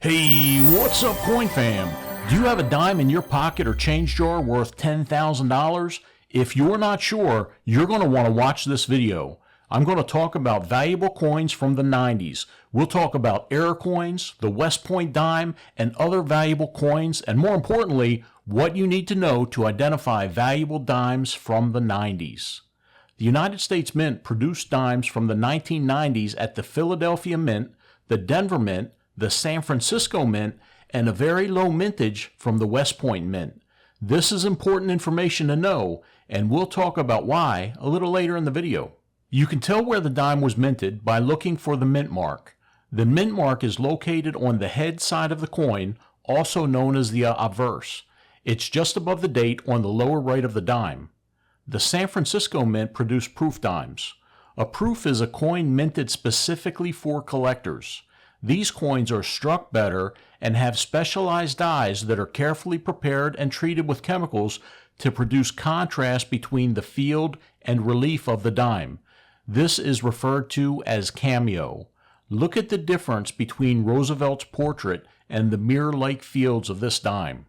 Hey, what's up, Coin Fam? Do you have a dime in your pocket or change jar worth $10,000? If you're not sure, you're going to want to watch this video. I'm going to talk about valuable coins from the 90s. We'll talk about error coins, the West Point dime, and other valuable coins, and more importantly, what you need to know to identify valuable dimes from the 90s. The United States Mint produced dimes from the 1990s at the Philadelphia Mint, the Denver Mint, the San Francisco Mint, and a very low mintage from the West Point Mint. This is important information to know, and we'll talk about why a little later in the video. You can tell where the dime was minted by looking for the mint mark. The mint mark is located on the head side of the coin, also known as the obverse. It's just above the date on the lower right of the dime. The San Francisco Mint produced proof dimes. A proof is a coin minted specifically for collectors. These coins are struck better and have specialized dies that are carefully prepared and treated with chemicals to produce contrast between the field and relief of the dime. This is referred to as cameo. Look at the difference between Roosevelt's portrait and the mirror-like fields of this dime.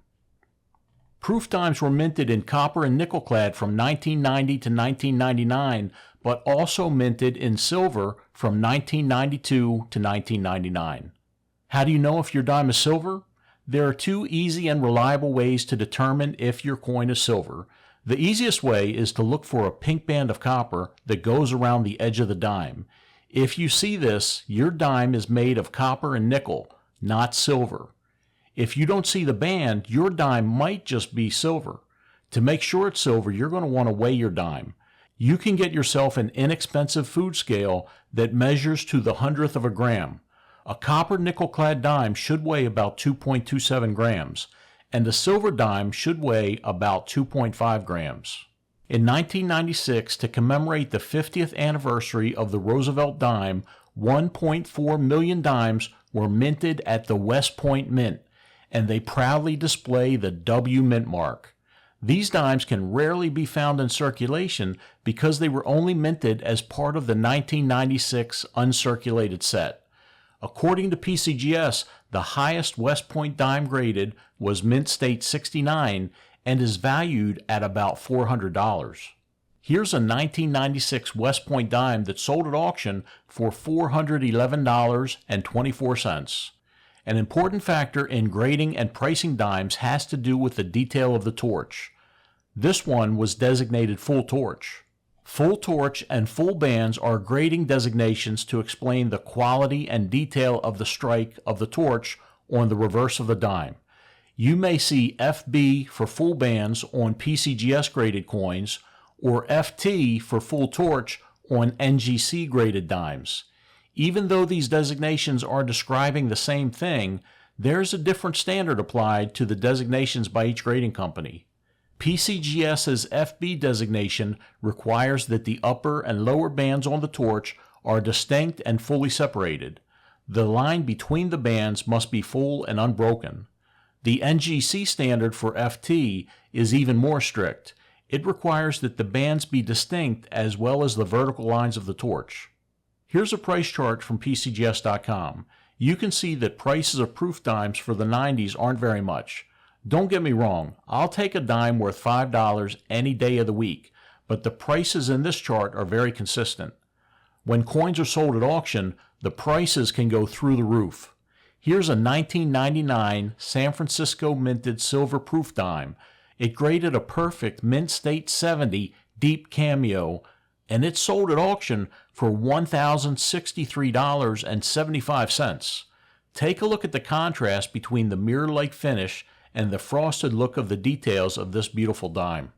Proof dimes were minted in copper and nickel clad from 1990 to 1999, but also minted in silver from 1992 to 1999. How do you know if your dime is silver? There are two easy and reliable ways to determine if your coin is silver. The easiest way is to look for a pink band of copper that goes around the edge of the dime. If you see this, your dime is made of copper and nickel, not silver. If you don't see the band, your dime might just be silver. To make sure it's silver, you're going to want to weigh your dime. You can get yourself an inexpensive food scale that measures to the hundredth of a gram. A copper nickel-clad dime should weigh about 2.27 grams, and a silver dime should weigh about 2.5 grams. In 1996, to commemorate the 50th anniversary of the Roosevelt dime, 1.4 million dimes were minted at the West Point Mint, and they proudly display the W mint mark. These dimes can rarely be found in circulation because they were only minted as part of the 1996 uncirculated set. According to PCGS, the highest West Point dime graded was Mint State 69 and is valued at about $400. Here's a 1996 West Point dime that sold at auction for $411.24. An important factor in grading and pricing dimes has to do with the detail of the torch. This one was designated full torch. Full torch and full bands are grading designations to explain the quality and detail of the strike of the torch on the reverse of the dime. You may see FB for full bands on PCGS graded coins or FT for full torch on NGC graded dimes. Even though these designations are describing the same thing, there's a different standard applied to the designations by each grading company. PCGS's FB designation requires that the upper and lower bands on the torch are distinct and fully separated. The line between the bands must be full and unbroken. The NGC standard for FT is even more strict. It requires that the bands be distinct as well as the vertical lines of the torch. Here's a price chart from PCGS.com. You can see that prices of proof dimes for the 90s aren't very much. Don't get me wrong, I'll take a dime worth $5 any day of the week, but the prices in this chart are very consistent. When coins are sold at auction, the prices can go through the roof. Here's a 1999 San Francisco minted silver proof dime. It graded a perfect Mint State 70 deep cameo, and it sold at auction for $1,063.75. Take a look at the contrast between the mirror-like finish and the frosted look of the details of this beautiful dime.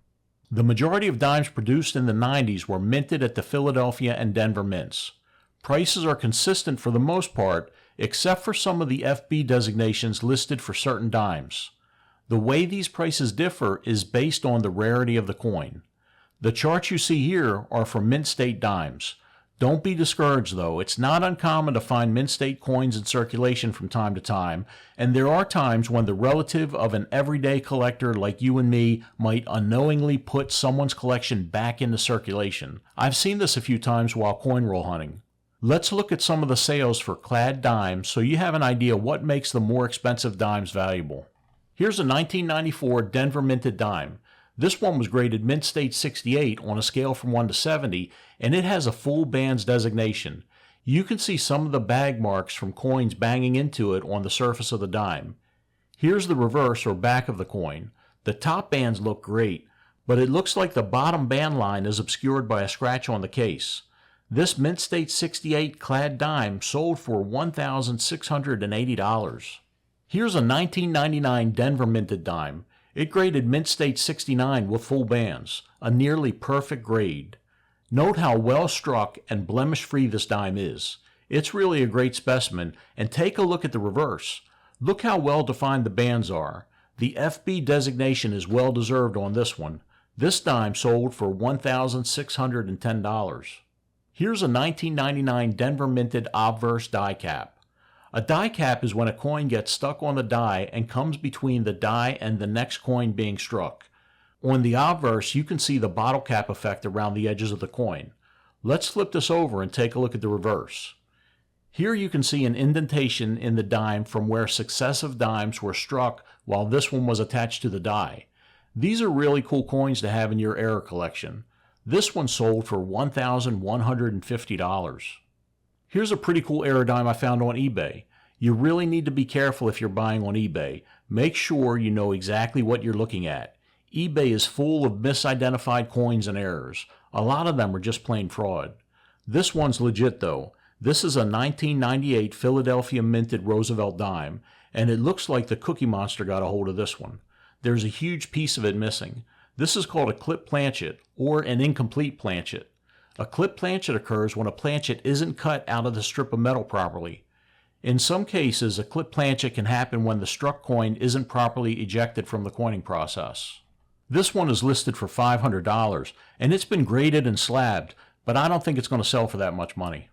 The majority of dimes produced in the 90s were minted at the Philadelphia and Denver mints. Prices are consistent for the most part, except for some of the FB designations listed for certain dimes. The way these prices differ is based on the rarity of the coin. The charts you see here are for Mint State dimes. Don't be discouraged though, it's not uncommon to find Mint State coins in circulation from time to time, and there are times when the relative of an everyday collector like you and me might unknowingly put someone's collection back into circulation. I've seen this a few times while coin roll hunting. Let's look at some of the sales for Clad dimes so you have an idea what makes the more expensive dimes valuable. Here's a 1994 Denver minted dime. This one was graded Mint State 68 on a scale from 1 to 70, and it has a full bands designation. You can see some of the bag marks from coins banging into it on the surface of the dime. Here's the reverse or back of the coin. The top bands look great, but it looks like the bottom band line is obscured by a scratch on the case. This Mint State 68 Clad dime sold for $1,680. Here's a 1999 Denver minted dime. It graded Mint State 69 with full bands, a nearly perfect grade. Note how well struck and blemish-free this dime is. It's really a great specimen, and take a look at the reverse. Look how well defined the bands are. The FB designation is well deserved on this one. This dime sold for $1,610. Here's a 1999 Denver minted obverse die cap. A die cap is when a coin gets stuck on the die and comes between the die and the next coin being struck. On the obverse, you can see the bottle cap effect around the edges of the coin. Let's flip this over and take a look at the reverse. Here you can see an indentation in the dime from where successive dimes were struck while this one was attached to the die. These are really cool coins to have in your error collection. This one sold for $1,150. Here's a pretty cool error dime I found on eBay. You really need to be careful if you're buying on eBay. Make sure you know exactly what you're looking at. eBay is full of misidentified coins and errors. A lot of them are just plain fraud. This one's legit though. This is a 1998 Philadelphia minted Roosevelt dime, and it looks like the Cookie Monster got a hold of this one. There's a huge piece of it missing. This is called a clip planchet, or an incomplete planchet. A clip planchet occurs when a planchet isn't cut out of the strip of metal properly. In some cases, a clip planchet can happen when the struck coin isn't properly ejected from the coining process. This one is listed for $500, and it's been graded and slabbed, but I don't think it's going to sell for that much money.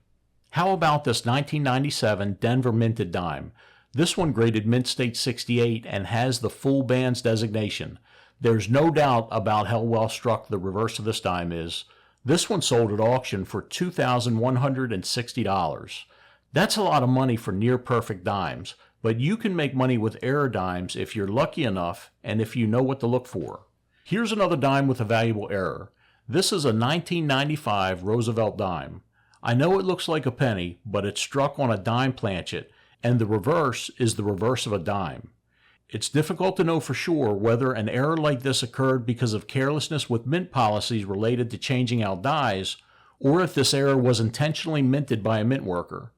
How about this 1997 Denver minted dime? This one graded Mint State 68 and has the full bands designation. There's no doubt about how well struck the reverse of this dime is. This one sold at auction for $2,160. That's a lot of money for near-perfect dimes, but you can make money with error dimes if you're lucky enough and if you know what to look for. Here's another dime with a valuable error. This is a 1995 Roosevelt dime. I know it looks like a penny, but it's struck on a dime planchet, and the reverse is the reverse of a dime. It's difficult to know for sure whether an error like this occurred because of carelessness with mint policies related to changing out dies, or if this error was intentionally minted by a mint worker.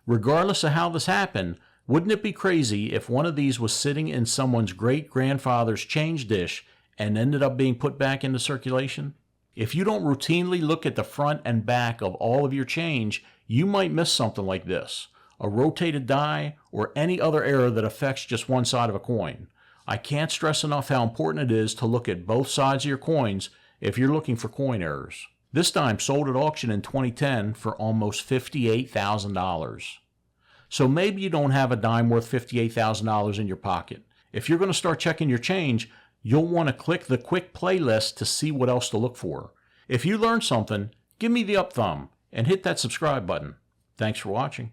Regardless of how this happened, wouldn't it be crazy if one of these was sitting in someone's great-grandfather's change dish and ended up being put back into circulation? If you don't routinely look at the front and back of all of your change, you might miss something like this. A rotated die, or any other error that affects just one side of a coin. I can't stress enough how important it is to look at both sides of your coins if you're looking for coin errors. This dime sold at auction in 2010 for almost $58,000. So maybe you don't have a dime worth $58,000 in your pocket. If you're going to start checking your change, you'll want to click the quick playlist to see what else to look for. If you learned something, give me the up thumb and hit that subscribe button. Thanks for watching.